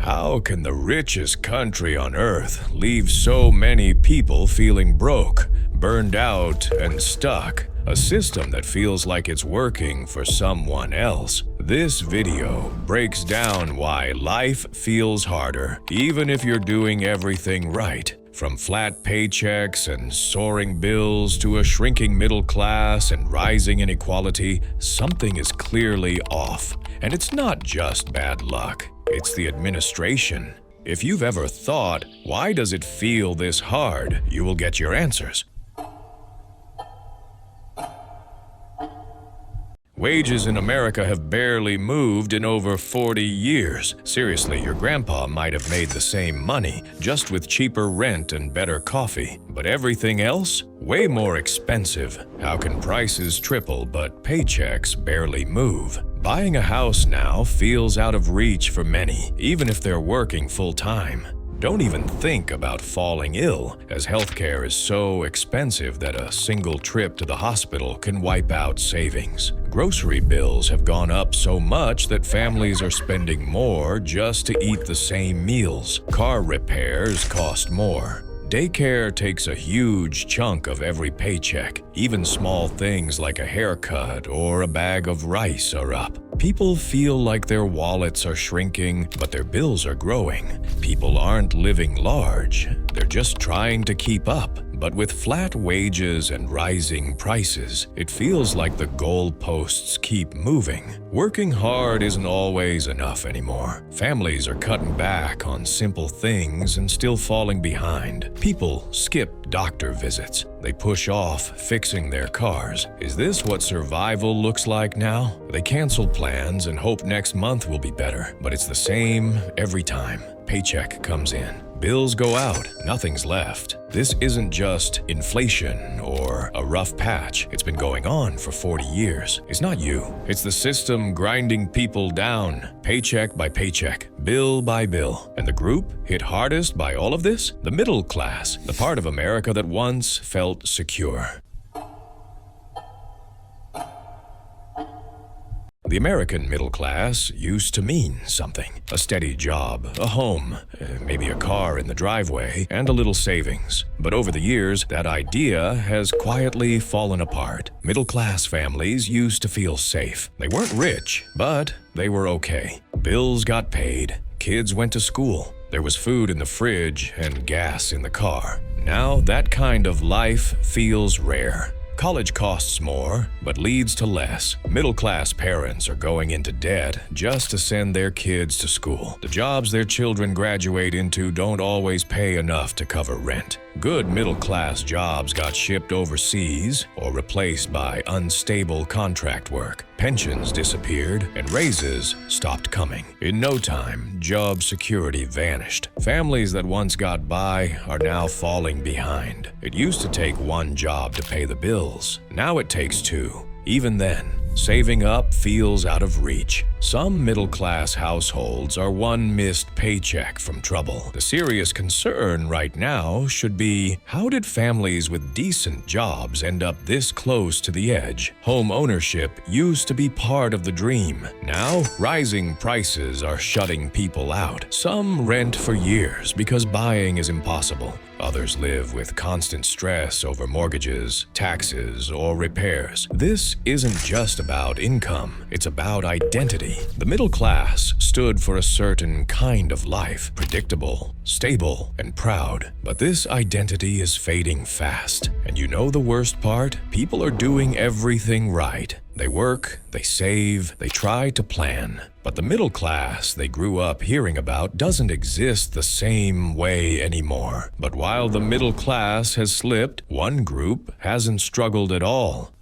How can the richest country on earth leave so many people feeling broke, burned out, and stuck? A system that feels like it's working for someone else. This video breaks down why life feels harder, even if you're doing everything right. From flat paychecks and soaring bills to a shrinking middle class and rising inequality, something is clearly off. And it's not just bad luck, it's the administration. If you've ever thought, why does it feel this hard, you will get your answers. Wages in America have barely moved in over 40 years. Seriously, your grandpa might have made the same money, just with cheaper rent and better coffee. But everything else? Way more expensive. How can prices triple but paychecks barely move? Buying a house now feels out of reach for many, even if they're working full-time. Don't even think about falling ill, as healthcare is so expensive that a single trip to the hospital can wipe out savings. Grocery bills have gone up so much that families are spending more just to eat the same meals. Car repairs cost more. Daycare takes a huge chunk of every paycheck. Even small things like a haircut or a bag of rice are up. People feel like their wallets are shrinking, but their bills are growing. People aren't living large, they're just trying to keep up. But with flat wages and rising prices, it feels like the goalposts keep moving. Working hard isn't always enough anymore. Families are cutting back on simple things and still falling behind. People skip doctor visits. They push off fixing their cars. Is this what survival looks like now? They cancel plans and hope next month will be better, but it's the same every time. Paycheck comes in. Bills go out, nothing's left. This isn't just inflation or a rough patch. It's been going on for 40 years. It's not you. It's the system grinding people down, paycheck by paycheck, bill by bill. And the group hit hardest by all of this? The middle class, the part of America that once felt secure. The American middle class used to mean something. A steady job, a home, maybe a car in the driveway, and a little savings. But over the years, that idea has quietly fallen apart. Middle-class families used to feel safe. They weren't rich, but they were okay. Bills got paid. Kids went to school. There was food in the fridge and gas in the car. Now, that kind of life feels rare. College costs more, but leads to less. Middle-class parents are going into debt just to send their kids to school. The jobs their children graduate into don't always pay enough to cover rent. Good middle-class jobs got shipped overseas or replaced by unstable contract work. Pensions disappeared and raises stopped coming. In no time, job security vanished. Families that once got by are now falling behind. It used to take one job to pay the bills. Now it takes two. Even then, saving up feels out of reach. Some middle-class households are one missed paycheck from trouble. The serious concern right now should be, how did families with decent jobs end up this close to the edge? Home ownership used to be part of the dream. Now, rising prices are shutting people out. Some rent for years because buying is impossible. Others live with constant stress over mortgages, taxes, or repairs. This isn't just about income, it's about identity. The middle class stood for a certain kind of life, predictable, stable, and proud. But this identity is fading fast. And you know the worst part? People are doing everything right. They work, they save, they try to plan. But the middle class they grew up hearing about doesn't exist the same way anymore. But while the middle class has slipped, one group hasn't struggled at all.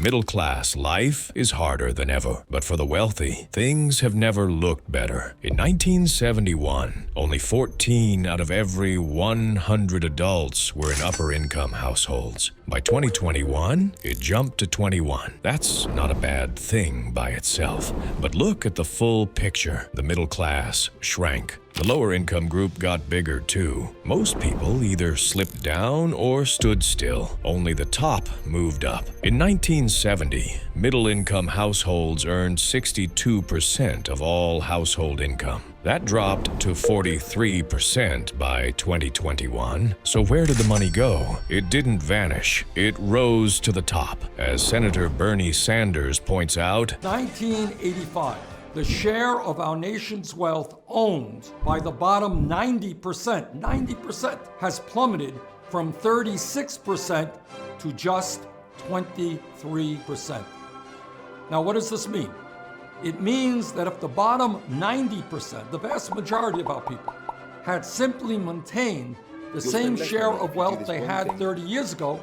Middle-class life is harder than ever, but for the wealthy, things have never looked better. In 1971, only 14 out of every 100 adults were in upper-income households. By 2021, it jumped to 21. That's not a bad thing by itself. But look at the full picture. The middle class shrank. The lower income group got bigger too. Most people either slipped down or stood still. Only the top moved up. In 1970, middle-income households earned 62% of all household income. That dropped to 43% by 2021. So where did the money go? It didn't vanish. It rose to the top. As Senator Bernie Sanders points out, 1985, the share of our nation's wealth owned by the bottom 90% has plummeted from 36% to just 23%. Now, what does this mean? It means that if the bottom 90%, the vast majority of our people, had simply maintained the same share of wealth they had 30 years ago,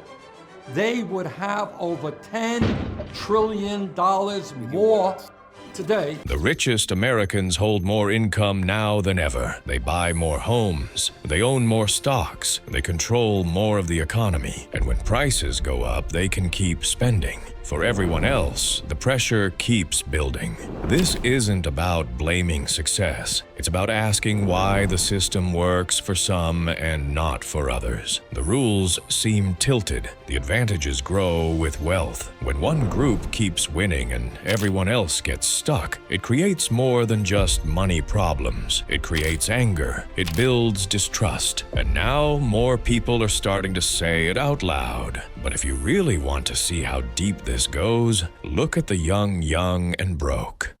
they would have over $10 trillion more today. The richest Americans hold more income now than ever. They buy more homes, they own more stocks, they control more of the economy, and when prices go up, they can keep spending. For everyone else, the pressure keeps building. This isn't about blaming success. It's about asking why the system works for some and not for others. The rules seem tilted. The advantages grow with wealth. When one group keeps winning and everyone else gets stuck, it creates more than just money problems. It creates anger. It builds distrust. And now more people are starting to say it out loud. But if you really want to see how deep this goes, look at the young and broke.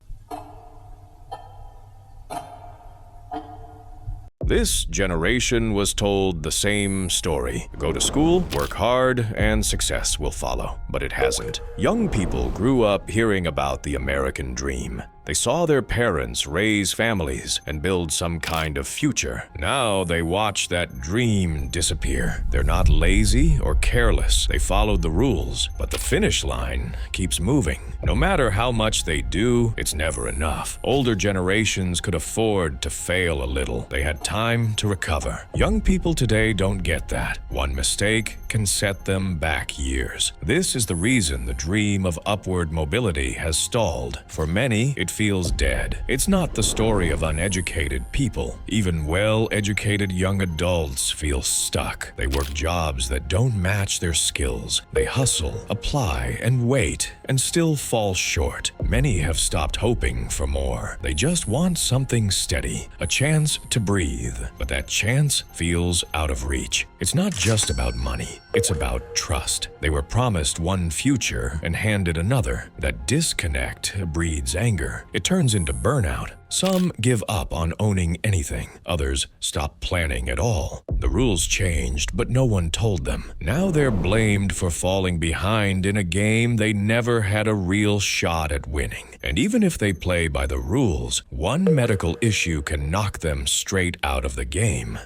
This generation was told the same story. Go to school, work hard, and success will follow. But it hasn't. Young people grew up hearing about the American dream. They saw their parents raise families and build some kind of future. Now they watch that dream disappear. They're not lazy or careless. They followed the rules, but the finish line keeps moving. No matter how much they do, it's never enough. Older generations could afford to fail a little. They had time to recover. Young people today don't get that. One mistake can set them back years. This is the reason the dream of upward mobility has stalled. For many, it feels dead. It's not the story of uneducated people. Even well-educated young adults feel stuck. They work jobs that don't match their skills. They hustle, apply, and wait, and still fall short. Many have stopped hoping for more. They just want something steady, a chance to breathe. But that chance feels out of reach. It's not just about money. It's about trust. They were promised one future and handed another. That disconnect breeds anger. It turns into burnout. Some give up on owning anything. Others stop planning at all. The rules changed, but no one told them. Now they're blamed for falling behind in a game they never had a real shot at winning. And even if they play by the rules, one medical issue can knock them straight out of the game.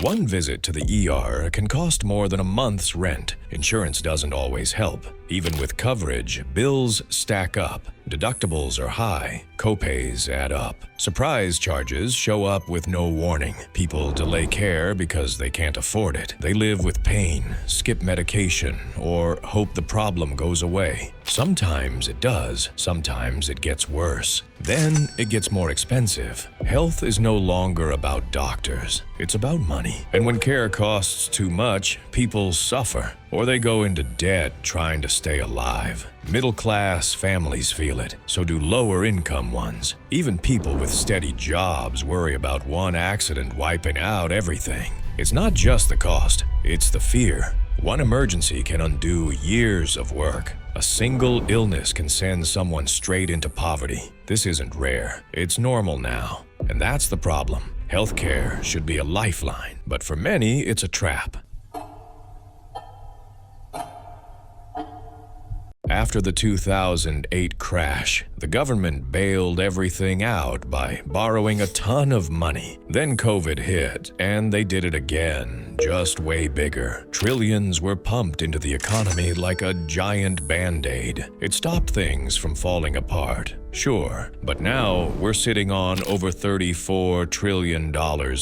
One visit to the ER can cost more than a month's rent. Insurance doesn't always help. Even with coverage, bills stack up. Deductibles are high. Copays add up. Surprise charges show up with no warning. People delay care because they can't afford it. They live with pain, skip medication, or hope the problem goes away. Sometimes it does. Sometimes it gets worse. Then it gets more expensive. Health is no longer about doctors. It's about money. And when care costs too much, people suffer. Or they go into debt trying to stay alive. Middle-class families feel it, so do lower-income ones. Even people with steady jobs worry about one accident wiping out everything. It's not just the cost, it's the fear. One emergency can undo years of work. A single illness can send someone straight into poverty. This isn't rare, it's normal now. And that's the problem. Healthcare should be a lifeline, but for many, it's a trap. After the 2008 crash, the government bailed everything out by borrowing a ton of money. Then COVID hit, and they did it again, just way bigger. Trillions were pumped into the economy like a giant Band-Aid. It stopped things from falling apart, sure, but now we're sitting on over $34 trillion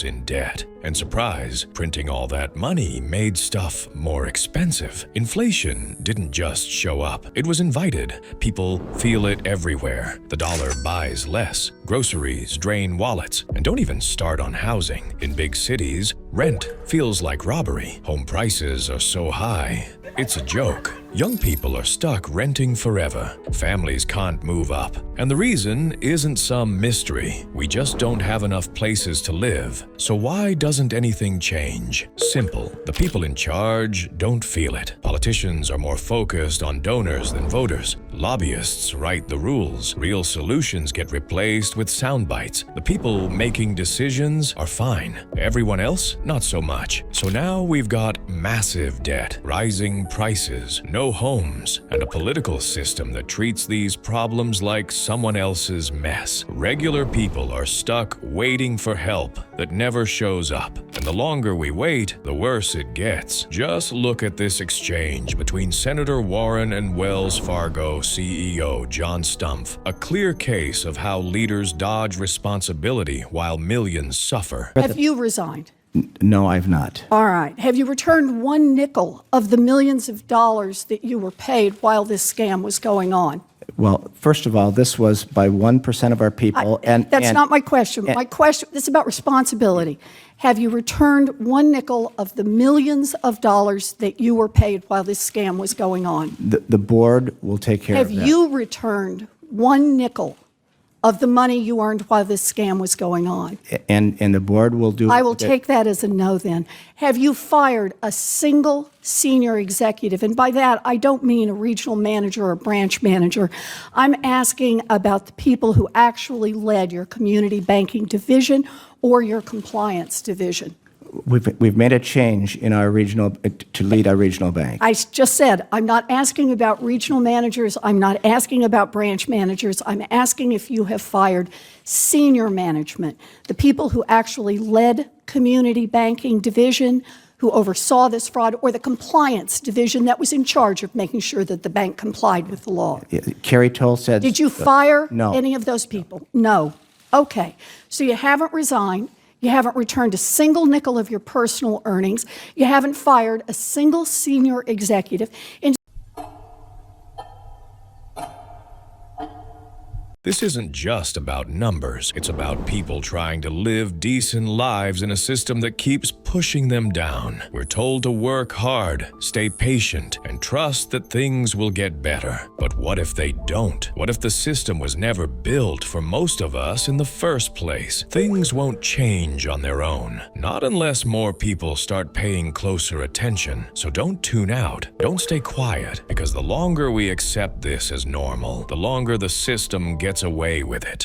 in debt. And surprise, printing all that money made stuff more expensive. Inflation didn't just show up, it was invited. People feel it everywhere. everywhere. The dollar buys less. Groceries drain wallets. And don't even start on housing. In big cities, rent feels like robbery. Home prices are so high, it's a joke. Young people are stuck renting forever. Families can't move up. And the reason isn't some mystery. We just don't have enough places to live. So why doesn't anything change? Simple. The people in charge don't feel it. Politicians are more focused on donors than voters. Lobbyists write the rules. Real solutions get replaced with sound bites. The people making decisions are fine. Everyone else, not so much. So now we've got massive debt, rising prices, no homes, and a political system that treats these problems like someone else's mess. Regular people are stuck waiting for help that never shows up. And the longer we wait, the worse it gets. Just look at this exchange between Senator Warren and Wells Fargo CEO John Stumpf. A clear case of how leaders dodge responsibility while millions suffer. Have you resigned? No, I've not. All right. Have you returned one nickel of the millions of dollars that you were paid while this scam was going on? Well, first of all, this was by 1% of our people. That's not my question. My question is about responsibility. Have you returned one nickel of the millions of dollars that you were paid while this scam was going on? The board will take care of that. Have you returned one nickel of the money you earned while this scam was going on? And the board will do... I will take that as a no then. Have you fired a single senior executive? And by that, I don't mean a regional manager or a branch manager. I'm asking about the people who actually led your community banking division or your compliance division. We've made a change in our regional, to lead our regional bank. I just said, I'm not asking about regional managers. I'm not asking about branch managers. I'm asking if you have fired senior management, the people who actually led community banking division, who oversaw this fraud, or the compliance division that was in charge of making sure that the bank complied with the law. Carrie Toll said... Did you fire no. any of those people? No. Okay. So you haven't resigned. You haven't returned a single nickel of your personal earnings. You haven't fired a single senior executive. This isn't just about numbers. It's about people trying to live decent lives in a system that keeps pushing them down. We're told to work hard, stay patient, and trust that things will get better. But what if they don't? What if the system was never built for most of us in the first place? Things won't change on their own. Not unless more people start paying closer attention. So don't tune out. Don't stay quiet, because the longer we accept this as normal, the longer the system gets away with it.